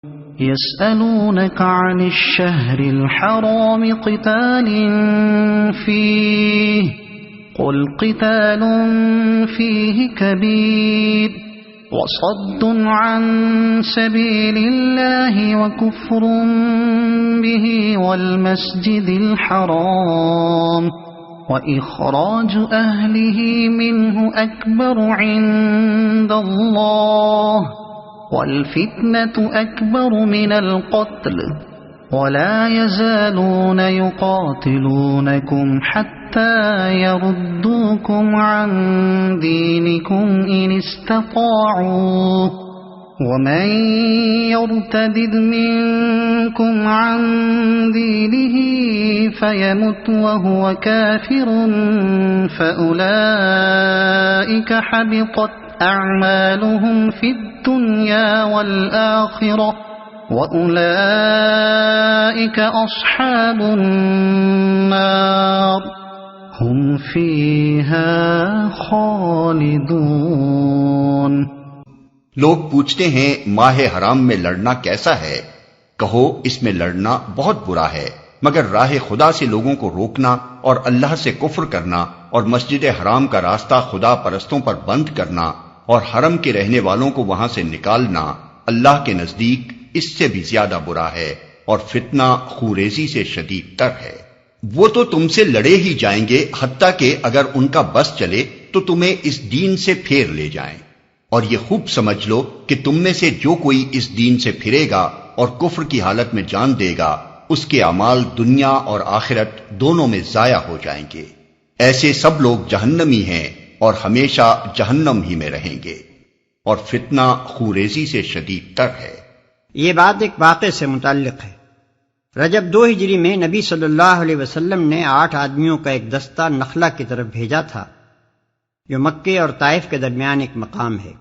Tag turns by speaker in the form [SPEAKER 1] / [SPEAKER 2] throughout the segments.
[SPEAKER 1] يسألونك عن الشهر الحرام قتال فيه قل قتال فيه كبير وصد عن سبيل الله وكفر به والمسجد الحرام وإخراج أهله منه أكبر عند الله والفتنة أكبر من القتل ولا يزالون يقاتلونكم حتى يردوكم عن دينكم إن استطاعوا ومن يرتد منكم عن دينه فيمت وهو كافر فأولئك حبطت أعمالهم في الدنيا والآخرة وأولئك أصحاب النار هم فيها خالدون۔
[SPEAKER 2] لوگ پوچھتے ہیں ماہ حرام میں لڑنا کیسا ہے؟ کہو اس میں لڑنا بہت برا ہے، مگر راہ خدا سے لوگوں کو روکنا اور اللہ سے کفر کرنا اور مسجد حرام کا راستہ خدا پرستوں پر بند کرنا اور حرم کے رہنے والوں کو وہاں سے نکالنا اللہ کے نزدیک اس سے بھی زیادہ برا ہے اور فتنہ خوریزی سے شدید تر ہے۔ وہ تو تم سے لڑے ہی جائیں گے، حتیٰ کہ اگر ان کا بس چلے تو تمہیں اس دین سے پھیر لے جائیں، اور یہ خوب سمجھ لو کہ تم میں سے جو کوئی اس دین سے پھرے گا اور کفر کی حالت میں جان دے گا، اس کے اعمال دنیا اور آخرت دونوں میں ضائع ہو جائیں گے۔ ایسے سب لوگ جہنمی ہیں اور ہمیشہ جہنم ہی میں رہیں گے، اور فتنہ خوریزی سے شدید تر ہے۔
[SPEAKER 3] یہ بات ایک واقعے سے متعلق ہے۔ رجب 2 ہجری میں نبی صلی اللہ علیہ وسلم نے 8 آدمیوں کا ایک دستہ نخلا کی طرف بھیجا تھا، جو مکے اور طائف کے درمیان ایک مقام ہے،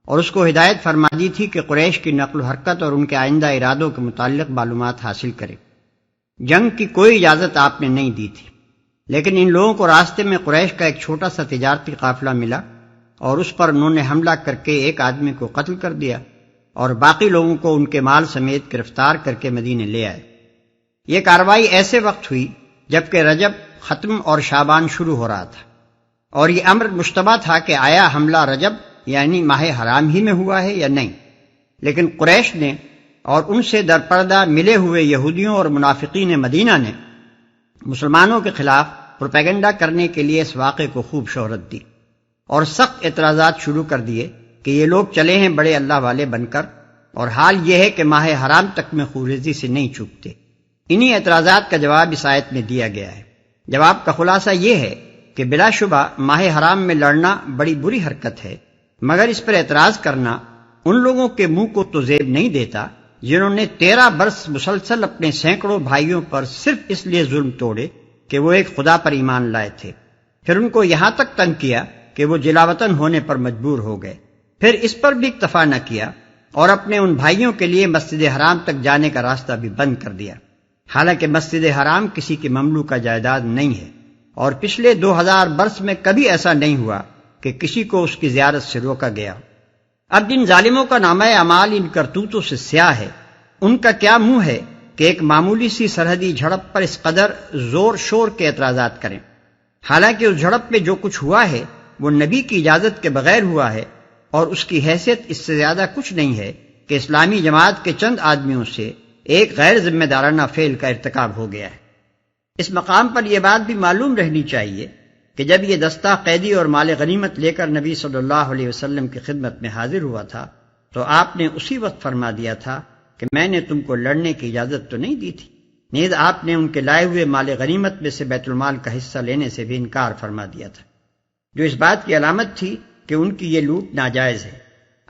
[SPEAKER 3] اور اس کو ہدایت فرما دی تھی کہ قریش کی نقل و حرکت اور ان کے آئندہ ارادوں کے متعلق معلومات حاصل کرے۔ جنگ کی کوئی اجازت آپ نے نہیں دی تھی، لیکن ان لوگوں کو راستے میں قریش کا ایک چھوٹا سا تجارتی قافلہ ملا اور اس پر انہوں نے حملہ کر کے ایک آدمی کو قتل کر دیا اور باقی لوگوں کو ان کے مال سمیت گرفتار کر کے مدینے لے آئے۔ یہ کارروائی ایسے وقت ہوئی جبکہ رجب ختم اور شعبان شروع ہو رہا تھا، اور یہ امر مشتبہ تھا کہ آیا حملہ رجب یعنی ماہ حرام ہی میں ہوا ہے یا نہیں، لیکن قریش نے اور ان سے درپردہ ملے ہوئے یہودیوں اور منافقین مدینہ نے مسلمانوں کے خلاف پروپیگنڈا کرنے کے لیے اس واقعے کو خوب شہرت دی اور سخت اعتراضات شروع کر دیے کہ یہ لوگ چلے ہیں بڑے اللہ والے بن کر، اور حال یہ ہے کہ ماہ حرام تک میں خوریزی سے نہیں چوکتے۔ انہی اعتراضات کا جواب اس آیت میں دیا گیا ہے۔ جواب کا خلاصہ یہ ہے کہ بلا شبہ ماہ حرام میں لڑنا بڑی بری حرکت ہے، مگر اس پر اعتراض کرنا ان لوگوں کے منہ کو تو زیب نہیں دیتا جنہوں نے 13 برس مسلسل اپنے سینکڑوں بھائیوں پر صرف اس لیے ظلم توڑے کہ وہ ایک خدا پر ایمان لائے تھے، پھر ان کو یہاں تک تنگ کیا کہ وہ جلاوطن ہونے پر مجبور ہو گئے، پھر اس پر بھی اکتفا نہ کیا اور اپنے ان بھائیوں کے لیے مسجد حرام تک جانے کا راستہ بھی بند کر دیا، حالانکہ مسجد حرام کسی کی مملوکہ جائیداد نہیں ہے، اور پچھلے 2000 برس میں کبھی ایسا نہیں ہوا کہ کسی کو اس کی زیارت سے روکا گیا۔ اب جن ظالموں کا نامہ اعمال ان کرتوتوں سے سیاہ ہے، ان کا کیا منہ ہے کہ ایک معمولی سی سرحدی جھڑپ پر اس قدر زور شور کے اعتراضات کریں، حالانکہ اس جھڑپ میں جو کچھ ہوا ہے وہ نبی کی اجازت کے بغیر ہوا ہے، اور اس کی حیثیت اس سے زیادہ کچھ نہیں ہے کہ اسلامی جماعت کے چند آدمیوں سے ایک غیر ذمہ دارانہ فعل کا ارتکاب ہو گیا ہے۔ اس مقام پر یہ بات بھی معلوم رہنی چاہیے کہ جب یہ دستہ قیدی اور مال غنیمت لے کر نبی صلی اللہ علیہ وسلم کی خدمت میں حاضر ہوا تھا تو آپ نے اسی وقت فرما دیا تھا کہ میں نے تم کو لڑنے کی اجازت تو نہیں دی تھی، نیز آپ نے ان کے لائے ہوئے مال غنیمت میں سے بیت المال کا حصہ لینے سے بھی انکار فرما دیا تھا، جو اس بات کی علامت تھی کہ ان کی یہ لوٹ ناجائز ہے۔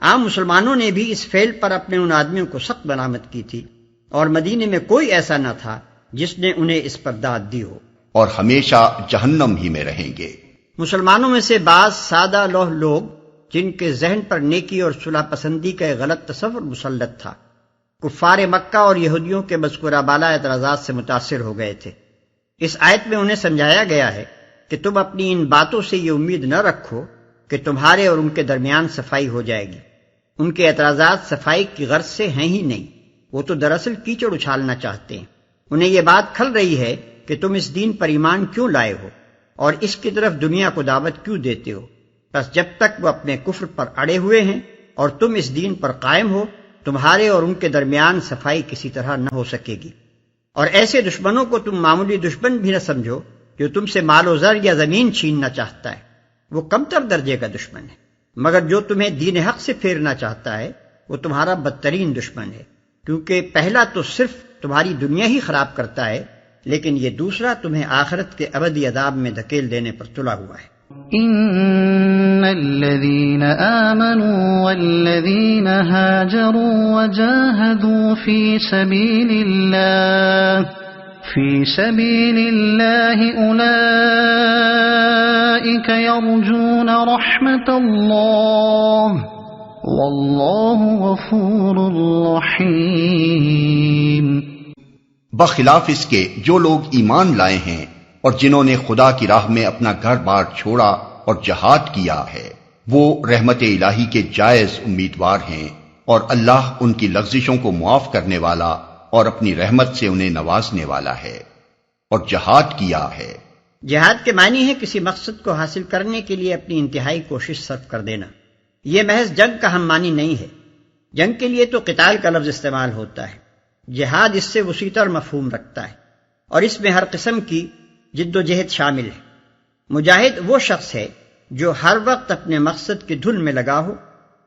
[SPEAKER 3] عام مسلمانوں نے بھی اس فعل پر اپنے ان آدمیوں کو سخت ملامت کی تھی، اور مدینے میں کوئی ایسا نہ تھا جس نے انہیں اس پر داد دی ہو،
[SPEAKER 2] اور ہمیشہ جہنم ہی میں رہیں گے۔
[SPEAKER 3] مسلمانوں میں سے بعض سادہ لوح لوگ جن کے ذہن پر نیکی اور صلح پسندی کا ایک غلط تصور مسلط تھا، کفار مکہ اور یہودیوں کے مذکورہ بالا اعتراضات سے متاثر ہو گئے تھے۔ اس آیت میں انہیں سمجھایا گیا ہے کہ تم اپنی ان باتوں سے یہ امید نہ رکھو کہ تمہارے اور ان کے درمیان صفائی ہو جائے گی، ان کے اعتراضات صفائی کی غرض سے ہیں ہی نہیں، وہ تو دراصل کیچڑ اچھالنا چاہتے ہیں۔ انہیں یہ بات کھل رہی ہے کہ تم اس دین پر ایمان کیوں لائے ہو اور اس کی طرف دنیا کو دعوت کیوں دیتے ہو، بس جب تک وہ اپنے کفر پر اڑے ہوئے ہیں اور تم اس دین پر قائم ہو، تمہارے اور ان کے درمیان صفائی کسی طرح نہ ہو سکے گی۔ اور ایسے دشمنوں کو تم معمولی دشمن بھی نہ سمجھو جو تم سے مال و زر یا زمین چھیننا چاہتا ہے، وہ کمتر درجے کا دشمن ہے، مگر جو تمہیں دین حق سے پھیرنا چاہتا ہے وہ تمہارا بدترین دشمن ہے، کیونکہ پہلا تو صرف تمہاری دنیا ہی خراب کرتا ہے، لیکن یہ دوسرا تمہیں آخرت کے ابدی عذاب میں دھکیل دینے پر تلا ہوا ہے۔
[SPEAKER 1] ان الذين آمنوا والذين هاجروا وجاهدوا في سبيل الله اولئك يرجون رحمة الله والله غفور رحيم۔
[SPEAKER 2] بخلاف اس کے جو لوگ ایمان لائے ہیں اور جنہوں نے خدا کی راہ میں اپنا گھر بار چھوڑا اور جہاد کیا ہے، وہ رحمت الہی کے جائز امیدوار ہیں، اور اللہ ان کی لغزشوں کو معاف کرنے والا اور اپنی رحمت سے انہیں نوازنے والا ہے۔ اور جہاد کیا ہے،
[SPEAKER 3] جہاد کے معنی ہے کسی مقصد کو حاصل کرنے کے لیے اپنی انتہائی کوشش صرف کر دینا۔ یہ محض جنگ کا ہم معنی نہیں ہے، جنگ کے لیے تو قتال کا لفظ استعمال ہوتا ہے، جہاد اس سے وسیع تر مفہوم رکھتا ہے، اور اس میں ہر قسم کی جد و جہد شامل ہے۔ مجاہد وہ شخص ہے جو ہر وقت اپنے مقصد کی دھن میں لگا ہو،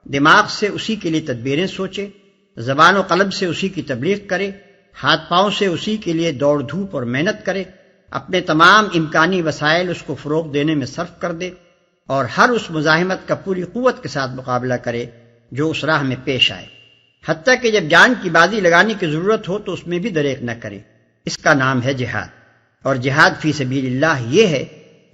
[SPEAKER 3] دماغ سے اسی کے لیے تدبیریں سوچے، زبان و قلب سے اسی کی تبلیغ کرے، ہاتھ پاؤں سے اسی کے لیے دوڑ دھوپ اور محنت کرے، اپنے تمام امکانی وسائل اس کو فروغ دینے میں صرف کر دے، اور ہر اس مزاحمت کا پوری قوت کے ساتھ مقابلہ کرے جو اس راہ میں پیش آئے، حتیٰ کہ جب جان کی بازی لگانے کی ضرورت ہو تو اس میں بھی دریغ نہ کرے۔ اس کا نام ہے جہاد۔ اور جہاد فی سبیل اللہ یہ ہے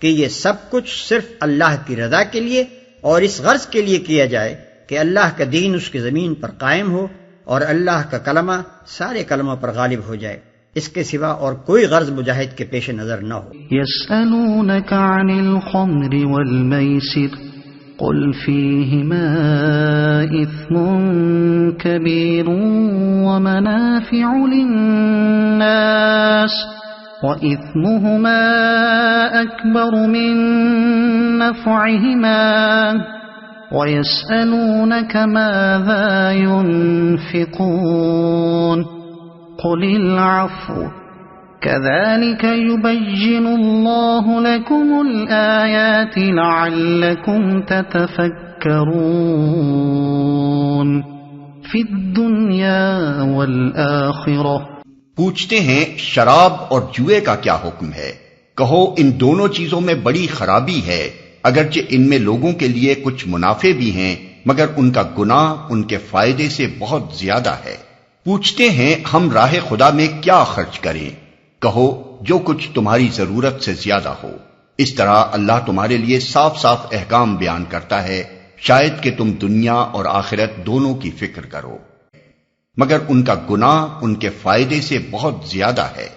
[SPEAKER 3] کہ یہ سب کچھ صرف اللہ کی رضا کے لیے اور اس غرض کے لیے کیا جائے کہ اللہ کا دین اس کی زمین پر قائم ہو اور اللہ کا کلمہ سارے کلموں پر غالب ہو جائے، اس کے سوا اور کوئی غرض مجاہد کے پیش نظر نہ ہو۔
[SPEAKER 1] يسألونك عن الخمر والميسر قل فيهما إثم كبير ومنافع للناس وإثمهما أكبر من نفعهما ويسألونك ماذا ينفقون قل العفو كذلك يبين الله لكم الآيات لعلكم تتفكرون في الدنيا والآخرة۔
[SPEAKER 2] پوچھتے ہیں شراب اور جوئے کا کیا حکم ہے؟ کہو ان دونوں چیزوں میں بڑی خرابی ہے، اگرچہ ان میں لوگوں کے لیے کچھ منافع بھی ہیں، مگر ان کا گناہ ان کے فائدے سے بہت زیادہ ہے۔ پوچھتے ہیں ہم راہ خدا میں کیا خرچ کریں؟ کہو جو کچھ تمہاری ضرورت سے زیادہ ہو۔ اس طرح اللہ تمہارے لیے صاف صاف احکام بیان کرتا ہے، شاید کہ تم دنیا اور آخرت دونوں کی فکر کرو، مگر ان کا گناہ ان کے فائدے سے بہت زیادہ ہے۔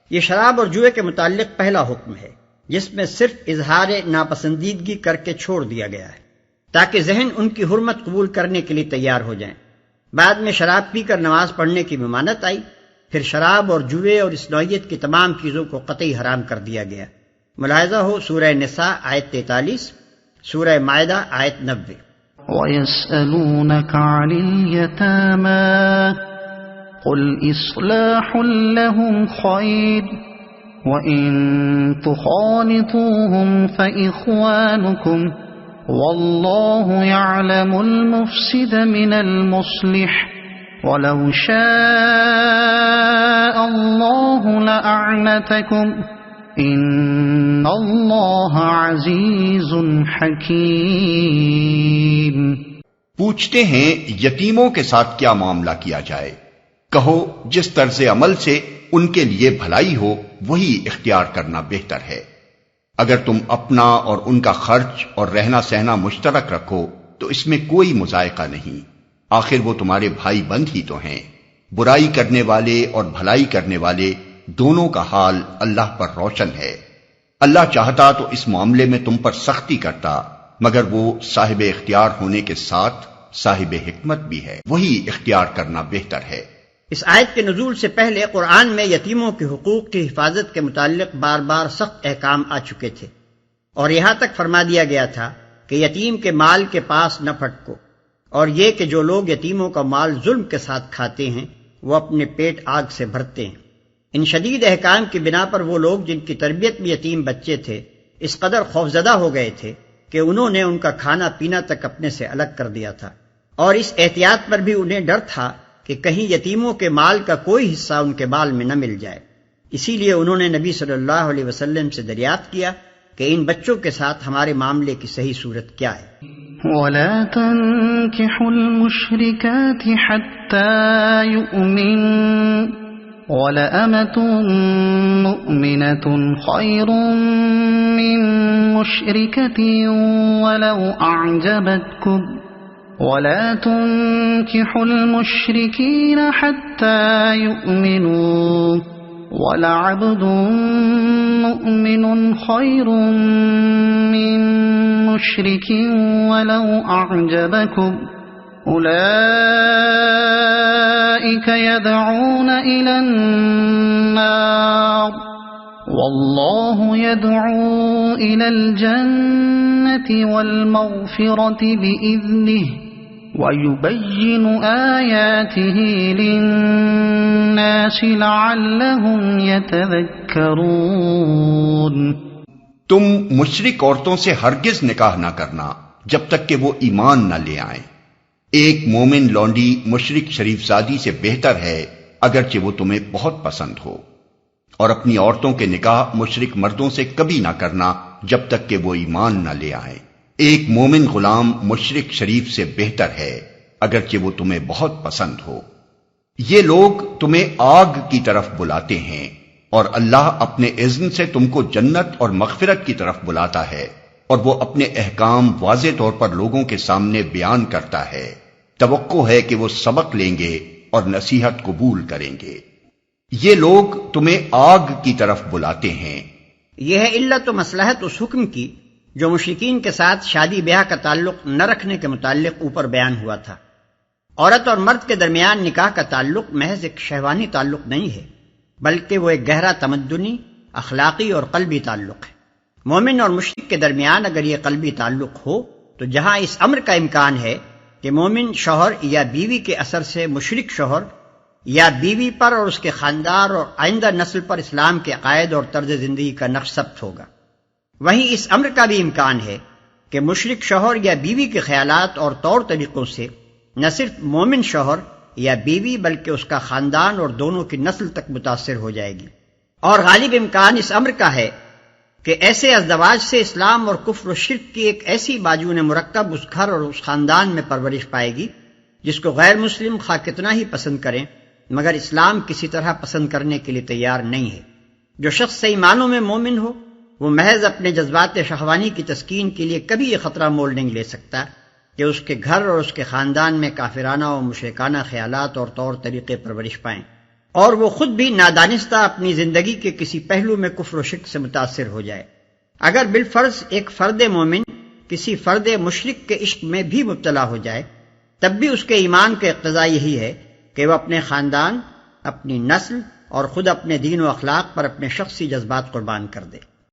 [SPEAKER 3] یہ شراب اور جوئے کے متعلق پہلا حکم ہے، جس میں صرف اظہار ناپسندیدگی کر کے چھوڑ دیا گیا ہے تاکہ ذہن ان کی حرمت قبول کرنے کے لیے تیار ہو جائیں۔ بعد میں شراب پی کر نماز پڑھنے کی ممانعت آئی، پھر شراب اور جوئے اور اس نوعیت کی تمام چیزوں کو قطعی حرام کر دیا گیا۔ ملاحظہ ہو سورہ نساء آیت 43، سورہ مائدہ آیت 90۔
[SPEAKER 1] وَيَسْأَلُونَكَ عَنِ الْيَتَامَى قُلْ إِصْلَاحٌ لَهُمْ خَيْرٌ وَإِن تُخَالِطُوهُمْ فَإِخْوَانُكُمْ وَاللَّهُ يَعْلَمُ الْمُفْسِدَ مِنَ الْمُصْلِحِ وَلَوْ شَاءَ اللَّهُ لَأَعْنَتَكُمْ إِنَّ اللَّهَ عَزِيزٌ حَكِيمٌ۔
[SPEAKER 2] پوچھتے ہیں یتیموں کے ساتھ کیا معاملہ کیا جائے؟ کہو جس طرز عمل سے ان کے لیے بھلائی ہو وہی اختیار کرنا بہتر ہے۔ اگر تم اپنا اور ان کا خرچ اور رہنا سہنا مشترک رکھو تو اس میں کوئی مذائقہ نہیں، آخر وہ تمہارے بھائی بند ہی تو ہیں۔ برائی کرنے والے اور بھلائی کرنے والے دونوں کا حال اللہ پر روشن ہے۔ اللہ چاہتا تو اس معاملے میں تم پر سختی کرتا، مگر وہ صاحب اختیار ہونے کے ساتھ صاحب حکمت بھی ہے، وہی اختیار کرنا بہتر ہے۔
[SPEAKER 3] اس آیت کے نزول سے پہلے قرآن میں یتیموں کے حقوق کی حفاظت کے متعلق بار بار سخت احکام آ چکے تھے، اور یہاں تک فرما دیا گیا تھا کہ یتیم کے مال کے پاس نہ پھٹکو، اور یہ کہ جو لوگ یتیموں کا مال ظلم کے ساتھ کھاتے ہیں وہ اپنے پیٹ آگ سے بھرتے ہیں۔ ان شدید احکام کی بنا پر وہ لوگ جن کی تربیت میں یتیم بچے تھے اس قدر خوفزدہ ہو گئے تھے کہ انہوں نے ان کا کھانا پینا تک اپنے سے الگ کر دیا تھا، اور اس احتیاط پر بھی انہیں ڈر تھا کہ کہیں یتیموں کے مال کا کوئی حصہ ان کے مال میں نہ مل جائے۔ اسی لیے انہوں نے نبی صلی اللہ علیہ وسلم سے دریافت کیا کہ ان بچوں کے ساتھ ہمارے معاملے کی صحیح صورت کیا ہے۔
[SPEAKER 1] وَلَا تَنكِحُوا الْمُشْرِكَاتِ حَتَّى يُؤْمِنَّ وَلَأَمَةٌ مُؤْمِنَةٌ خَيْرٌ مِّن مُّشْرِكَةٍ وَلَوْ أَعْجَبَتْكُمْ وَلَا تُنكِحُوا الْمُشْرِكِينَ حَتَّى يُؤْمِنُوا وَلَعَبْدٌ مُؤْمِنٌ خَيْرٌ مِّن مُّشْرِكٍ وَلَوْ أَعْجَبَكُمْ أُولَئِكَ يَدْعُونَ إِلَى النَّارِ وَاللَّهُ يَدْعُو إِلَى الْجَنَّةِ وَالْمَغْفِرَةِ بِإِذْنِهِ وَيُبَيِّنُ آيَاتِهِ لِلنَّاسِ لَعَلَّهُمْ يَتَذَكَّرُونَ۔
[SPEAKER 2] تم مشرک عورتوں سے ہرگز نکاح نہ کرنا جب تک کہ وہ ایمان نہ لے آئیں۔ ایک مومن لونڈی مشرک شریف زادی سے بہتر ہے اگرچہ وہ تمہیں بہت پسند ہو، اور اپنی عورتوں کے نکاح مشرک مردوں سے کبھی نہ کرنا جب تک کہ وہ ایمان نہ لے آئیں۔ ایک مومن غلام مشرک شریف سے بہتر ہے اگرچہ وہ تمہیں بہت پسند ہو۔ یہ لوگ تمہیں آگ کی طرف بلاتے ہیں اور اللہ اپنے اذن سے تم کو جنت اور مغفرت کی طرف بلاتا ہے، اور وہ اپنے احکام واضح طور پر لوگوں کے سامنے بیان کرتا ہے۔ توقع ہے کہ وہ سبق لیں گے اور نصیحت قبول کریں گے۔ یہ لوگ تمہیں آگ کی طرف بلاتے ہیں۔
[SPEAKER 3] یہ ہے علت و مصلحت اس حکم کی جو مشرکین کے ساتھ شادی بیاہ کا تعلق نہ رکھنے کے متعلق اوپر بیان ہوا تھا۔ عورت اور مرد کے درمیان نکاح کا تعلق محض ایک شہوانی تعلق نہیں ہے، بلکہ وہ ایک گہرا تمدنی، اخلاقی اور قلبی تعلق ہے۔ مومن اور مشرک کے درمیان اگر یہ قلبی تعلق ہو تو جہاں اس امر کا امکان ہے کہ مومن شوہر یا بیوی کے اثر سے مشرک شوہر یا بیوی پر اور اس کے خاندان اور آئندہ نسل پر اسلام کے عقائد اور طرز زندگی کا نقش ثبت ہوگا، وہیں اس امر کا بھی امکان ہے کہ مشرک شوہر یا بیوی کے خیالات اور طور طریقوں سے نہ صرف مومن شوہر یا بیوی بلکہ اس کا خاندان اور دونوں کی نسل تک متاثر ہو جائے گی۔ اور غالب امکان اس امر کا ہے کہ ایسے ازدواج سے اسلام اور کفر و شرک کی ایک ایسی باجون مرکب اس گھر اور اس خاندان میں پرورش پائے گی جس کو غیر مسلم خواہ کتنا ہی پسند کریں مگر اسلام کسی طرح پسند کرنے کے لیے تیار نہیں ہے۔ جو شخص صحیح معنوں میں مومن ہو وہ محض اپنے جذبات شہوانی کی تسکین کے لیے کبھی یہ خطرہ مول نہیں لے سکتا کہ اس کے گھر اور اس کے خاندان میں کافرانہ و مشرکانہ خیالات اور طور طریقے پرورش پائیں، اور وہ خود بھی نادانستہ اپنی زندگی کے کسی پہلو میں کفر و شرک سے متاثر ہو جائے۔ اگر بالفرض ایک فرد مومن کسی فرد مشرک کے عشق میں بھی مبتلا ہو جائے تب بھی اس کے ایمان کا اقتضا یہی ہے کہ وہ اپنے خاندان، اپنی نسل اور خود اپنے دین و اخلاق پر اپنے شخصی جذبات قربان کر دے۔